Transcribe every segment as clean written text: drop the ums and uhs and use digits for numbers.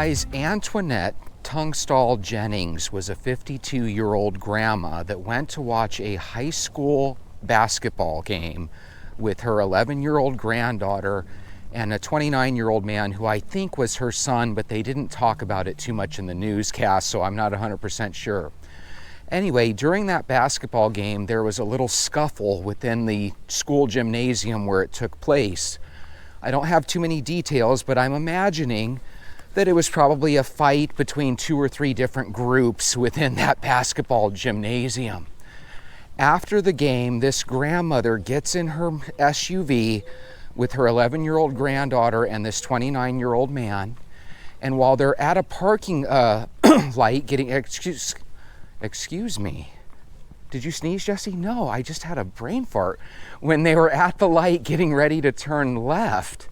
Guys, Antoinette Tungstall Jennings was a 52-year-old grandma that went to watch a high school basketball game with her 11-year-old granddaughter and a 29-year-old man who I think was her son, but they didn't talk about it too much in the newscast, so I'm not 100% sure. Anyway, during that basketball game, there was a little scuffle within the school gymnasium where it took place. I don't have too many details, but I'm imagining that it was probably a fight between 2 or 3 different groups within that basketball gymnasium. After the game, this grandmother gets in her SUV with her 11-year-old granddaughter and this 29-year-old man, and while they're at a parking light getting, excuse me, did you sneeze, Jesse? No, I just had a brain fart. When they were at the light getting ready to turn left,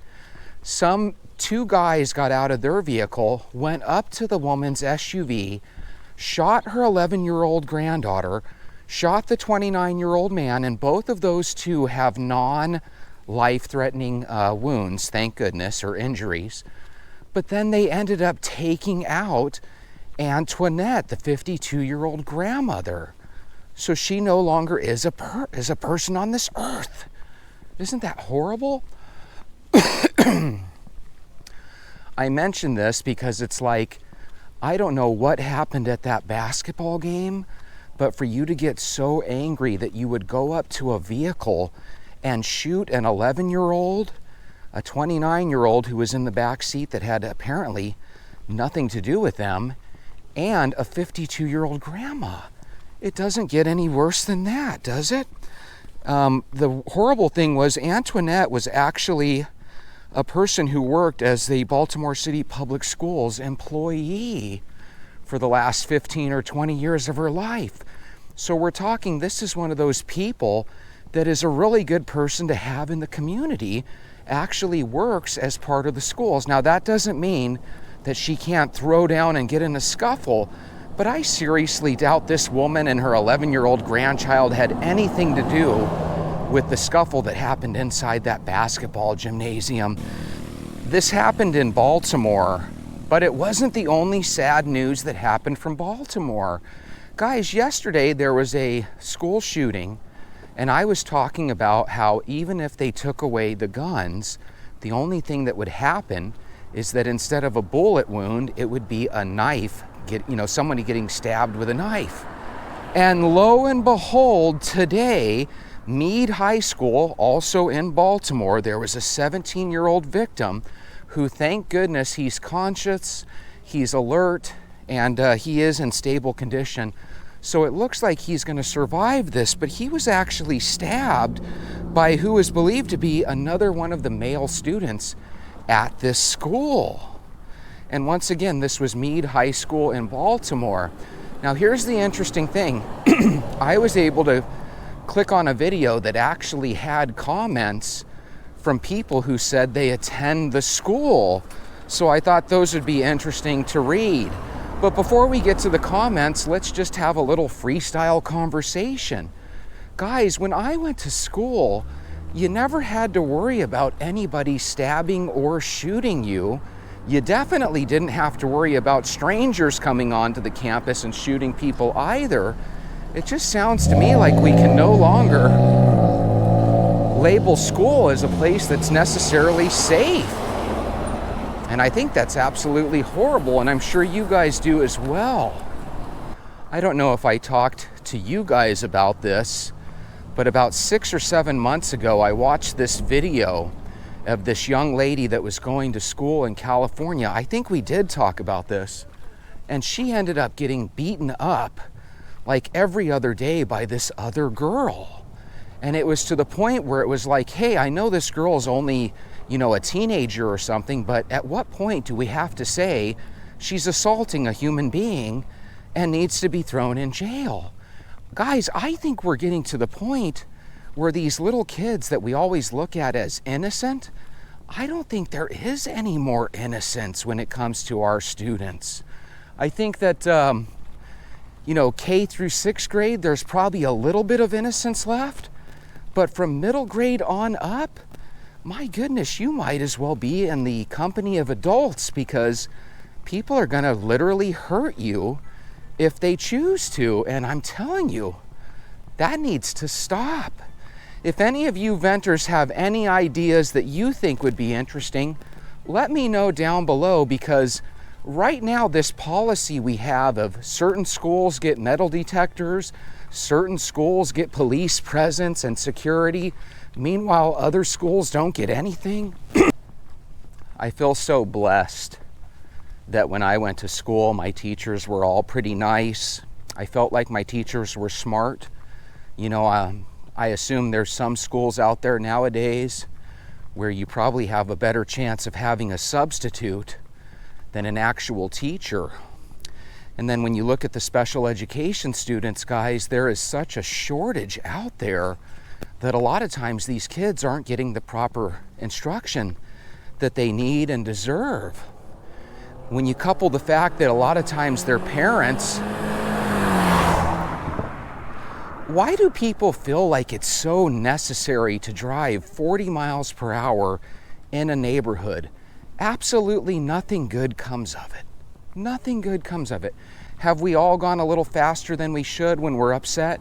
two guys got out of their vehicle, went up to the woman's SUV, shot her 11-year-old granddaughter, shot the 29-year-old man, and both of those two have non-life-threatening wounds, thank goodness, or injuries. But then they ended up taking out Antoinette, the 52-year-old grandmother. So she no longer is a person on this earth. Isn't that horrible? I mention this because it's like, I don't know what happened at that basketball game, but for you to get so angry that you would go up to a vehicle and shoot an 11-year-old, a 29-year-old who was in the back seat that had apparently nothing to do with them, and a 52-year-old grandma. It doesn't get any worse than that, does it? The horrible thing was Antoinette was actually a person who worked as the Baltimore City Public Schools employee for the last 15 or 20 years of her life. So we're talking, this is one of those people that is a really good person to have in the community, actually works as part of the schools. Now that doesn't mean that she can't throw down and get in a scuffle, but I seriously doubt this woman and her 11-year-old grandchild had anything to do with the scuffle that happened inside that basketball gymnasium. This happened in Baltimore, but it wasn't the only sad news that happened from Baltimore. Guys, yesterday there was a school shooting, and I was talking about how even if they took away the guns, the only thing that would happen is that instead of a bullet wound, it would be a knife, somebody getting stabbed with a knife. And lo and behold, today, Meade High School, also in Baltimore, there was a 17-year-old victim who, thank goodness, he's conscious, he's alert, and he is in stable condition. So it looks like he's going to survive this, but he was actually stabbed by who is believed to be another one of the male students at this school. And once again, this was Meade High School in Baltimore. Now here's the interesting thing. I was able to click on a video that actually had comments from people who said they attend the school. So I thought those would be interesting to read. But before we get to the comments, let's just have a little freestyle conversation. Guys, when I went to school, you never had to worry about anybody stabbing or shooting you. You definitely didn't have to worry about strangers coming onto the campus and shooting people either. It just sounds to me like we can no longer label school as a place that's necessarily safe. And I think that's absolutely horrible, and I'm sure you guys do as well. I don't know if I talked to you guys about this, but about 6 or 7 months ago, I watched this video of this young lady that was going to school in California. I think we did talk about this. And she ended up getting beaten up like every other day by this other girl. And it was to the point where it was like, hey, I know this girl's only, a teenager or something, but at what point do we have to say she's assaulting a human being and needs to be thrown in jail? Guys, I think we're getting to the point where these little kids that we always look at as innocent, I don't think there is any more innocence when it comes to our students. I think that, K through 6th grade, there's probably a little bit of innocence left, but from middle grade on up, my goodness, you might as well be in the company of adults, because People are going to literally hurt you if they choose to. And I'm telling you, that needs to stop. If any of you venters have any ideas that you think would be interesting, let me know down below, because right now this policy we have of certain schools get metal detectors, certain schools get police presence and security, meanwhile other schools don't get anything. I feel so blessed that when I went to school, my teachers were all pretty nice. I felt like my teachers were smart. You know, I assume there's some schools out there nowadays where you probably have a better chance of having a substitute than an actual teacher. And then when you look at the special education students, guys, there is such a shortage out there that a lot of times these kids aren't getting the proper instruction that they need and deserve. When you couple the fact that a lot of times their parents, why do people feel like it's so necessary to drive 40 miles per hour in a neighborhood? Absolutely nothing good comes of it. Nothing good comes of it. Have we all gone a little faster than we should when we're upset?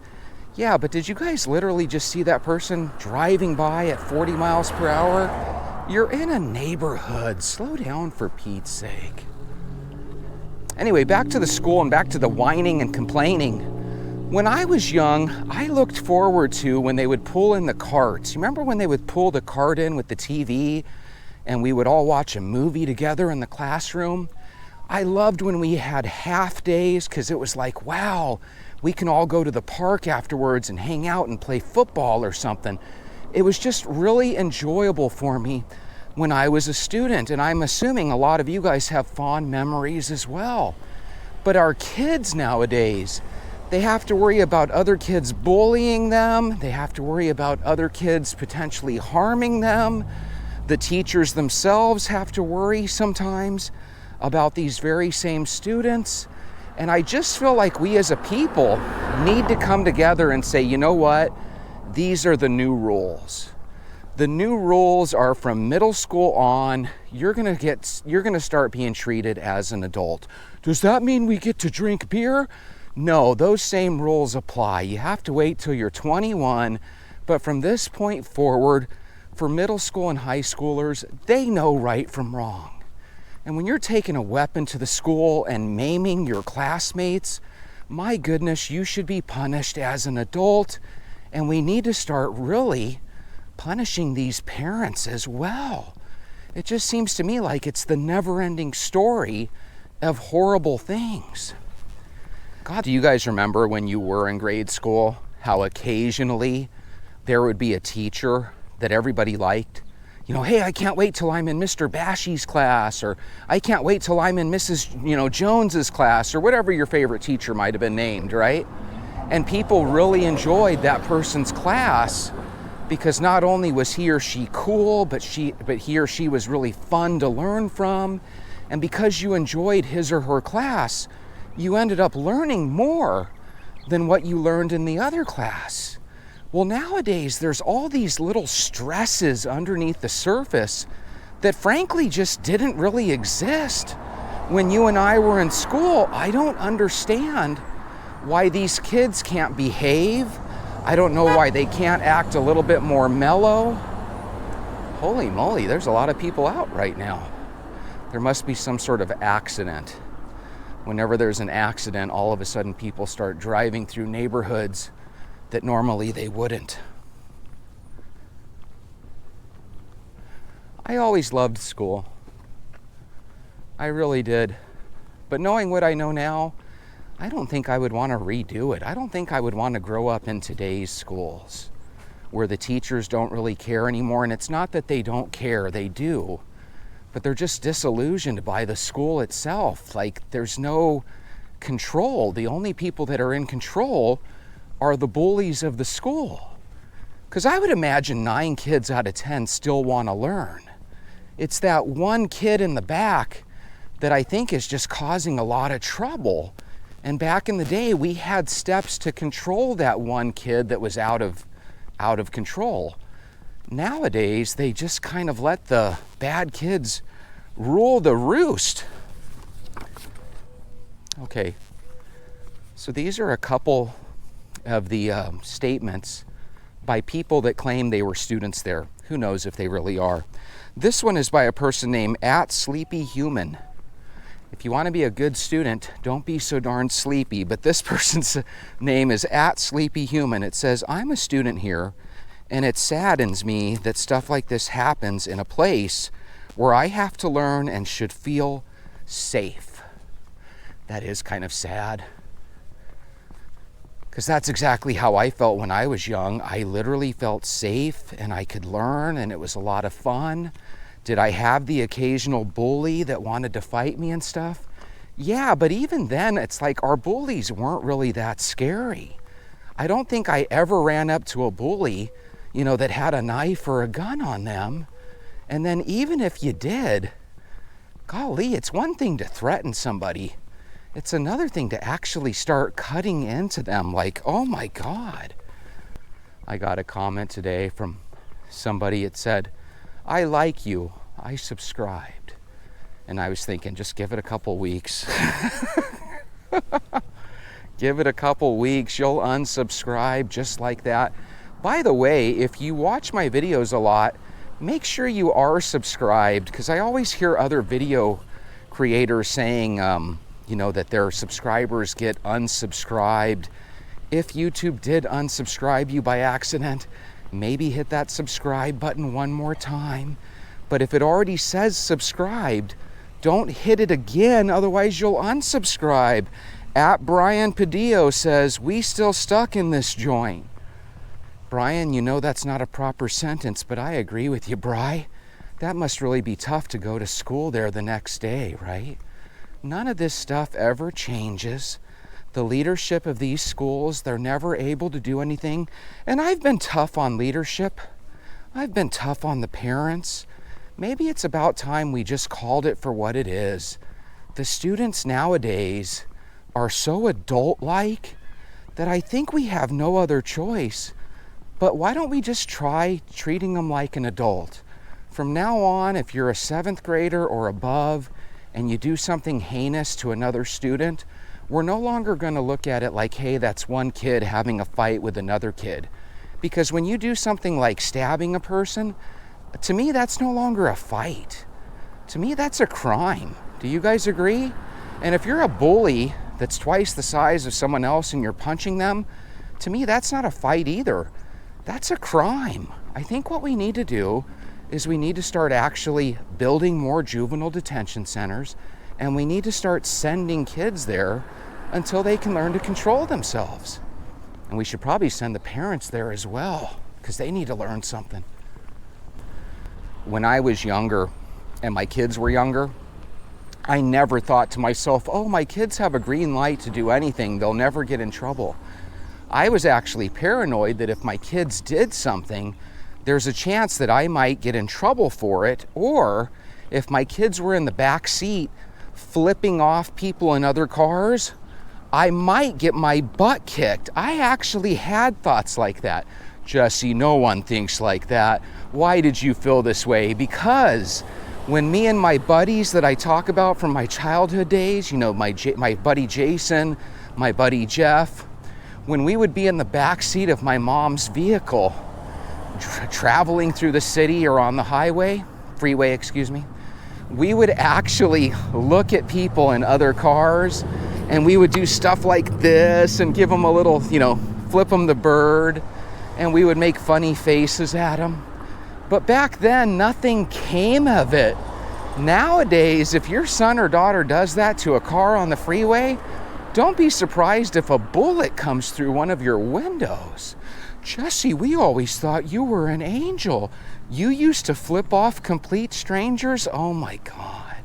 Yeah, but did you guys literally just see that person driving by at 40 miles per hour? You're in a neighborhood. Slow down, for Pete's sake. Anyway, back to the school and back to the whining and complaining. When I was young, I looked forward to when they would pull in the carts. You remember when they would pull the cart in with the TV and we would all watch a movie together in the classroom? I loved when we had half days, because it was like, wow, we can all go to the park afterwards and hang out and play football or something. It was just really enjoyable for me when I was a student, and I'm assuming a lot of you guys have fond memories as well. But our kids nowadays, they have to worry about other kids bullying them. They have to worry about other kids potentially harming them. The teachers themselves have to worry sometimes about these very same students. And I just feel like we as a people need to come together and say, you know what? These are the new rules. The new rules are from middle school on. You're gonna start being treated as an adult. Does that mean we get to drink beer? No, those same rules apply. You have to wait till you're 21, but from this point forward, for middle school and high schoolers, they know right from wrong. And when you're taking a weapon to the school and maiming your classmates, my goodness, you should be punished as an adult, and we need to start really punishing these parents as well. It just seems to me like it's the never-ending story of horrible things. God, do you guys remember when you were in grade school, how occasionally there would be a teacher that everybody liked? You know, hey, I can't wait till I'm in Mr. Bashy's class, or I can't wait till I'm in Mrs. Jones's class, or whatever your favorite teacher might have been named, right? And people really enjoyed that person's class because not only was he or she cool, but he or she was really fun to learn from. And because you enjoyed his or her class, you ended up learning more than what you learned in the other class. Well, nowadays, there's all these little stresses underneath the surface that frankly just didn't really exist when you and I were in school. I don't understand why these kids can't behave. I don't know why they can't act a little bit more mellow. Holy moly, there's a lot of people out right now. There must be some sort of accident. Whenever there's an accident, all of a sudden people start driving through neighborhoods that normally they wouldn't. I always loved school. I really did. But knowing what I know now, I don't think I would want to redo it. I don't think I would want to grow up in today's schools where the teachers don't really care anymore. And it's not that they don't care, they do. But they're just disillusioned by the school itself. Like, there's no control. The only people that are in control are the bullies of the school. Because I would imagine 9 kids out of 10 still want to learn. It's that one kid in the back that I think is just causing a lot of trouble. And back in the day, we had steps to control that one kid that was out of control. Nowadays, they just kind of let the bad kids rule the roost. Okay, so these are a couple of the statements by people that claim they were students there. Who knows if they really are. This one is by a person named @SleepyHuman. If you want to be a good student, don't be so darn sleepy. But this person's name is @SleepyHuman. It says, I'm a student here, and it saddens me that stuff like this happens in a place where I have to learn and should feel safe. That is kind of sad. Because that's exactly how I felt when I was young. I literally felt safe and I could learn and it was a lot of fun. Did I have the occasional bully that wanted to fight me and stuff? Yeah, but even then, it's like our bullies weren't really that scary. I don't think I ever ran up to a bully, that had a knife or a gun on them. And then even if you did, golly, it's one thing to threaten somebody. It's another thing to actually start cutting into them like, oh my God. I got a comment today from somebody. It said, I like you, I subscribed. And I was thinking, just give it a couple weeks. Give it a couple weeks, you'll unsubscribe just like that. By the way, if you watch my videos a lot, make sure you are subscribed, because I always hear other video creators saying, that their subscribers get unsubscribed. If YouTube did unsubscribe you by accident, maybe hit that subscribe button one more time. But if it already says subscribed, don't hit it again, otherwise you'll unsubscribe. Brian Padillo says, we still stuck in this joint. Brian, that's not a proper sentence, but I agree with you, Bri. That must really be tough to go to school there the next day, right? None of this stuff ever changes. The leadership of these schools, they're never able to do anything. And I've been tough on leadership. I've been tough on the parents. Maybe it's about time we just called it for what it is. The students nowadays are so adult-like that I think we have no other choice. But why don't we just try treating them like an adult? From now on, if you're a 7th grader or above, and you do something heinous to another student, we're no longer going to look at it like, hey, that's one kid having a fight with another kid. Because when you do something like stabbing a person, to me, that's no longer a fight. To me, that's a crime. Do you guys agree? And if you're a bully that's twice the size of someone else and you're punching them, to me, that's not a fight either. That's a crime. I think what we need to do is we need to start actually building more juvenile detention centers, and we need to start sending kids there until they can learn to control themselves. And we should probably send the parents there as well, because they need to learn something. When I was younger and my kids were younger, I never thought to myself, oh, my kids have a green light to do anything, they'll never get in trouble. I was actually paranoid that if my kids did something, there's a chance that I might get in trouble for it, or if my kids were in the back seat flipping off people in other cars, I might get my butt kicked. I actually had thoughts like that. Jesse, no one thinks like that. Why did you feel this way? Because when me and my buddies that I talk about from my childhood days, my buddy Jason, my buddy Jeff, when we would be in the back seat of my mom's vehicle, traveling through the city or on the freeway, we would actually look at people in other cars, and we would do stuff like this and give them a little, flip them the bird, and we would make funny faces at them. But back then, nothing came of it. Nowadays, if your son or daughter does that to a car on the freeway, don't be surprised if a bullet comes through one of your windows. Jesse, we always thought you were an angel. You used to flip off complete strangers? Oh my God.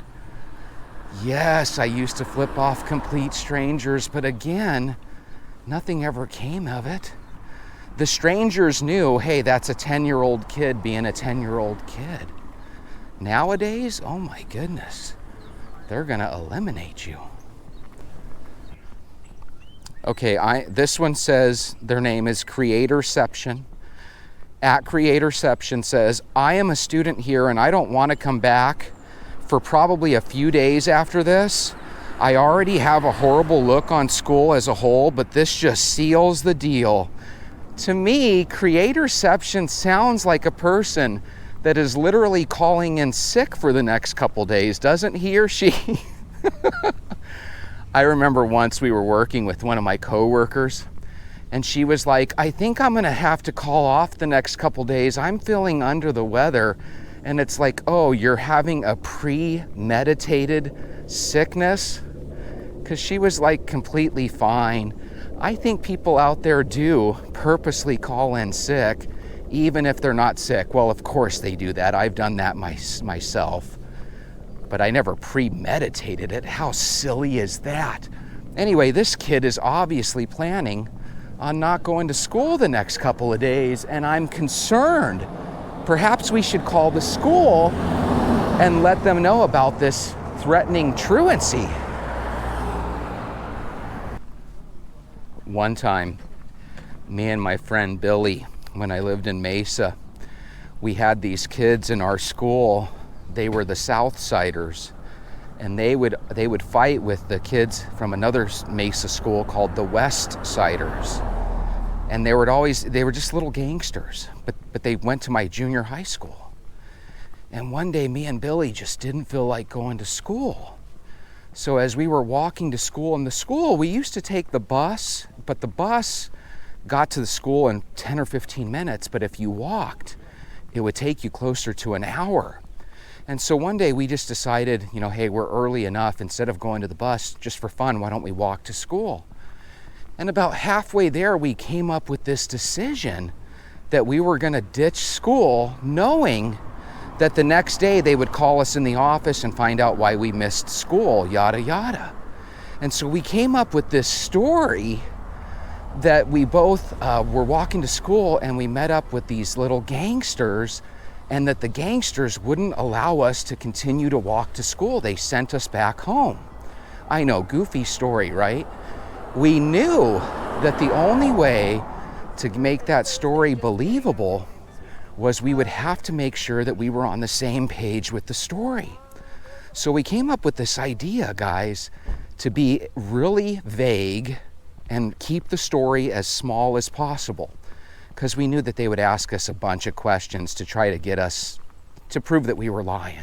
Yes, I used to flip off complete strangers, but again, nothing ever came of it. The strangers knew, hey, that's a 10-year-old kid being a 10-year-old kid. Nowadays, oh my goodness, they're gonna eliminate you. Okay, this one says their name is Creatorception. @Creatorception says, I am a student here and I don't want to come back for probably a few days after this. I already have a horrible look on school as a whole, but this just seals the deal. To me, creatorception sounds like a person that is literally calling in sick for the next couple days, doesn't he or she? I remember once we were working with one of my coworkers, and she was like, I think I'm gonna have to call off the next couple days. I'm feeling under the weather. And it's like, oh, you're having a premeditated sickness? Because she was like completely fine. I think people out there do purposely call in sick, even if they're not sick. Well, of course they do that. I've done that myself. But I never premeditated it. How silly is that? Anyway, this kid is obviously planning on not going to school the next couple of days, and I'm concerned. Perhaps we should call the school and let them know about this threatening truancy. One time, me and my friend Billy, when I lived in Mesa, we had these kids in our school. They were the Southsiders, and they would fight with the kids from another Mesa school called the Westsiders. And they were just little gangsters, but they went to my junior high school. And one day, me and Billy just didn't feel like going to school. So as we were walking to school, in the school, we used to take the bus, but the bus got to the school in 10 or 15 minutes, but if you walked, it would take you closer to an hour. And so one day we just decided, hey, we're early enough, instead of going to the bus, just for fun, why don't we walk to school? And about halfway there, we came up with this decision that we were going to ditch school, knowing that the next day they would call us in the office and find out why we missed school, yada, yada. And so we came up with this story that we both were walking to school and we met up with these little gangsters, and that the gangsters wouldn't allow us to continue to walk to school. They sent us back home. I know, goofy story, right? We knew that the only way to make that story believable was we would have to make sure that we were on the same page with the story. So we came up with this idea, guys, to be really vague and keep the story as small as possible, because we knew that they would ask us a bunch of questions to try to get us to prove that we were lying.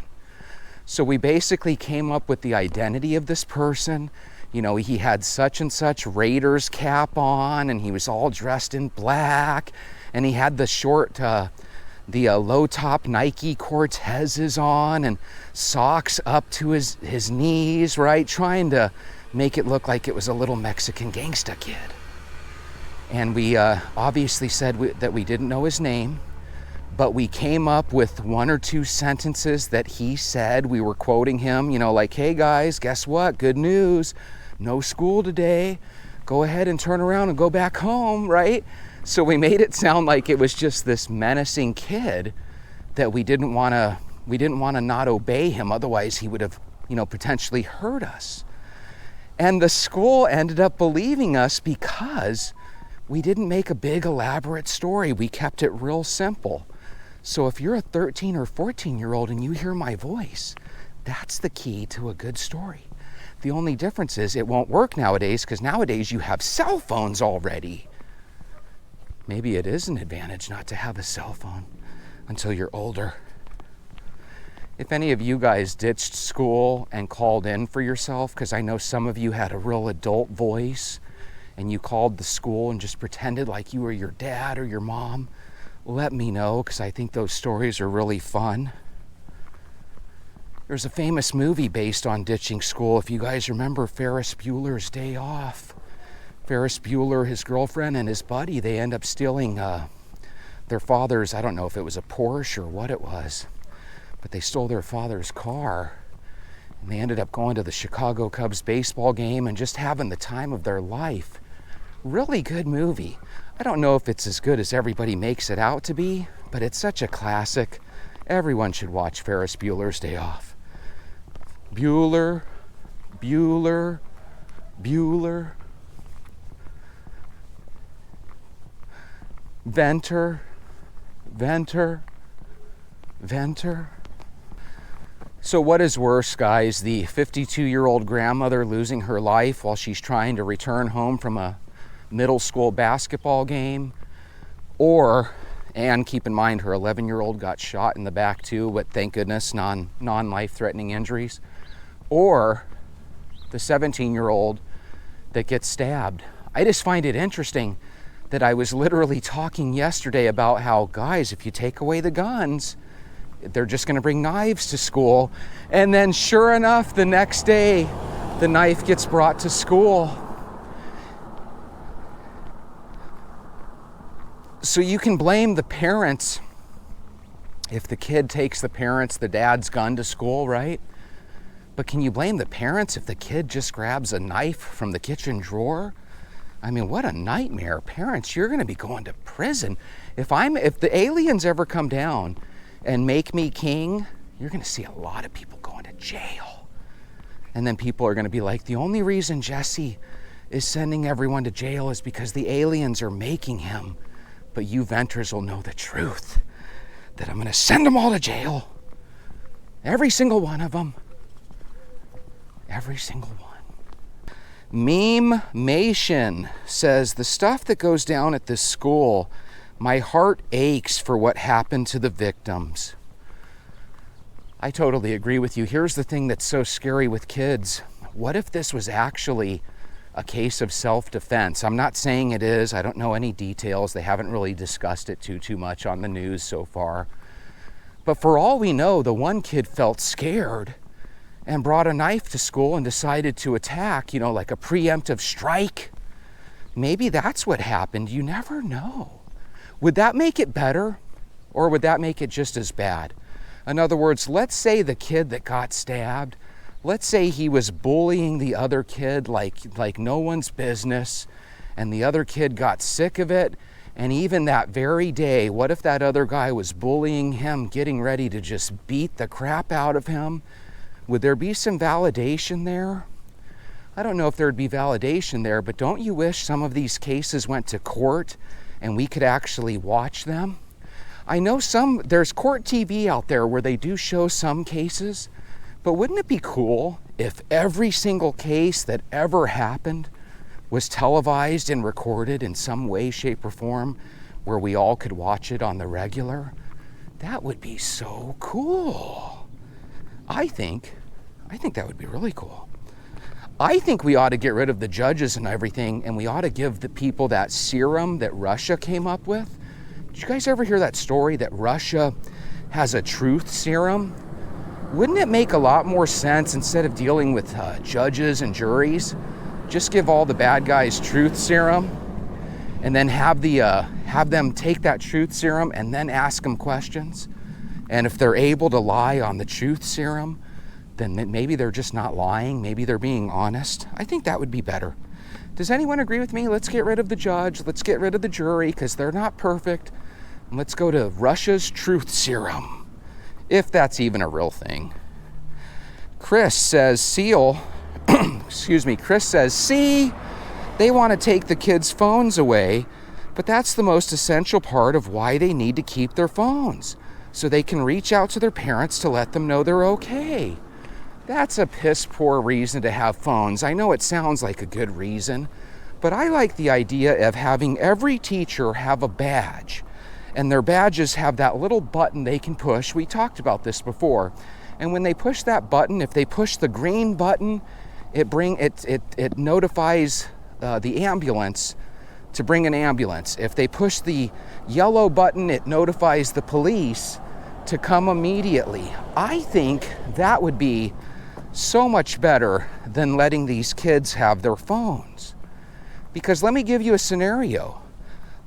So we basically came up with the identity of this person. He had such and such Raiders cap on, and he was all dressed in black, and he had the short, low top Nike Cortezes on, and socks up to his knees, right? Trying to make it look like it was a little Mexican gangsta kid. And we obviously said that we didn't know his name, but we came up with one or two sentences that he said. We were quoting him, like, hey guys, guess what? Good news. No school today. Go ahead and turn around and go back home, right? So we made it sound like it was just this menacing kid that we didn't want to not obey him. Otherwise, he would have, potentially hurt us. And the school ended up believing us because we didn't make a big elaborate story. We kept it real simple. So if you're a 13 or 14-year-old and you hear my voice, that's the key to a good story. The only difference is it won't work nowadays, because nowadays you have cell phones already. Maybe it is an advantage not to have a cell phone until you're older. If any of you guys ditched school and called in for yourself, because I know some of you had a real adult voice and you called the school and just pretended like you were your dad or your mom, let me know, because I think those stories are really fun. There's a famous movie based on ditching school. If you guys remember Ferris Bueller's Day Off. Ferris Bueller, his girlfriend, and his buddy, they end up stealing their father's, I don't know if it was a Porsche or what it was, but they stole their father's car. And they ended up going to the Chicago Cubs baseball game and just having the time of their life. Really good movie. I don't know if it's as good as everybody makes it out to be, but it's such a classic. Everyone should watch Ferris Bueller's Day Off. Bueller, Bueller, Bueller. Venter, Venter, Venter. So what is worse, guys? The 52-year-old grandmother losing her life while she's trying to return home from a middle school basketball game? Or, and keep in mind her 11-year-old got shot in the back too, but thank goodness non-life-threatening injuries. Or the 17-year-old that gets stabbed. I just find it interesting that I was literally talking yesterday about how, guys, if you take away the guns, they're just going to bring knives to school. And then sure enough, the next day, the knife gets brought to school. So you can blame the parents if the kid takes the dad's gun to school, right? But can you blame the parents if the kid just grabs a knife from the kitchen drawer? I mean, what a nightmare. Parents, you're going to be going to prison. If the aliens ever come down and make me king, you're going to see a lot of people going to jail. And then people are going to be like, the only reason Jesse is sending everyone to jail is because the aliens are making him. But you venters will know the truth, that I'm going to send them all to jail. Every single one of them. Every single one. Meme-mation says, the stuff that goes down at this school, my heart aches for what happened to the victims. I totally agree with you. Here's the thing that's so scary with kids. What if this was actually a case of self-defense? I'm not saying it is. I don't know any details. They haven't really discussed it too much on the news so far. But for all we know, the one kid felt scared and brought a knife to school and decided to attack, like a preemptive strike. Maybe that's what happened. You never know. Would that make it better, or would that make it just as bad? In other words, let's say the kid that got stabbed, let's say he was bullying the other kid like no one's business, and the other kid got sick of it, and even that very day, what if that other guy was bullying him, getting ready to just beat the crap out of him? Would there be some validation there? I don't know if there'd be validation there, but don't you wish some of these cases went to court and we could actually watch them? I know there's court TV out there where they do show some cases, but wouldn't it be cool if every single case that ever happened was televised and recorded in some way, shape, or form where we all could watch it on the regular? That would be so cool. I think that would be really cool. I think we ought to get rid of the judges and everything, and we ought to give the people that serum that Russia came up with. Did you guys ever hear that story that Russia has a truth serum? Wouldn't it make a lot more sense, instead of dealing with judges and juries, just give all the bad guys truth serum, and then have them take that truth serum and then ask them questions? And if they're able to lie on the truth serum, then maybe they're just not lying. Maybe they're being honest. I think that would be better. Does anyone agree with me? Let's get rid of the judge. Let's get rid of the jury, because they're not perfect. And let's go to Russia's truth serum, if that's even a real thing. Chris says, Chris says, see, they want to take the kids' phones away, but that's the most essential part of why they need to keep their phones, so they can reach out to their parents to let them know they're okay. That's a piss poor reason to have phones. I know it sounds like a good reason, but I like the idea of having every teacher have a badge, and their badges have that little button they can push. We talked about this before. And when they push that button, if they push the green button, it notifies the ambulance to bring an ambulance. If they push the yellow button, it notifies the police to come immediately. I think that would be so much better than letting these kids have their phones. Because let me give you a scenario.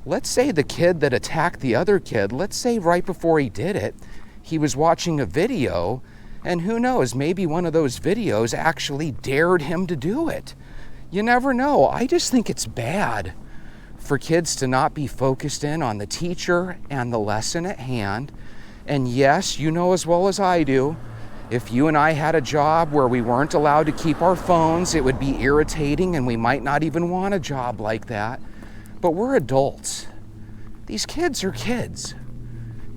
Let's say the kid that attacked the other kid, let's say right before he did it, he was watching a video, and who knows, maybe one of those videos actually dared him to do it. You never know. I just think it's bad for kids to not be focused in on the teacher and the lesson at hand. And yes, you know as well as I do, if you and I had a job where we weren't allowed to keep our phones, it would be irritating, and we might not even want a job like that. But we're adults. These kids are kids.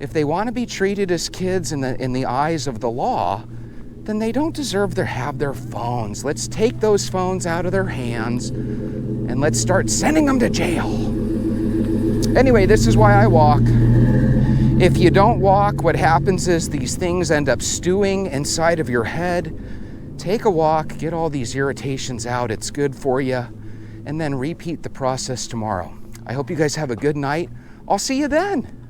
If they want to be treated as kids in the eyes of the law, then they don't deserve to have their phones. Let's take those phones out of their hands and let's start sending them to jail. Anyway, this is why I walk. If you don't walk, what happens is these things end up stewing inside of your head. Take a walk, get all these irritations out. It's good for you. And then repeat the process tomorrow. I hope you guys have a good night. I'll see you then.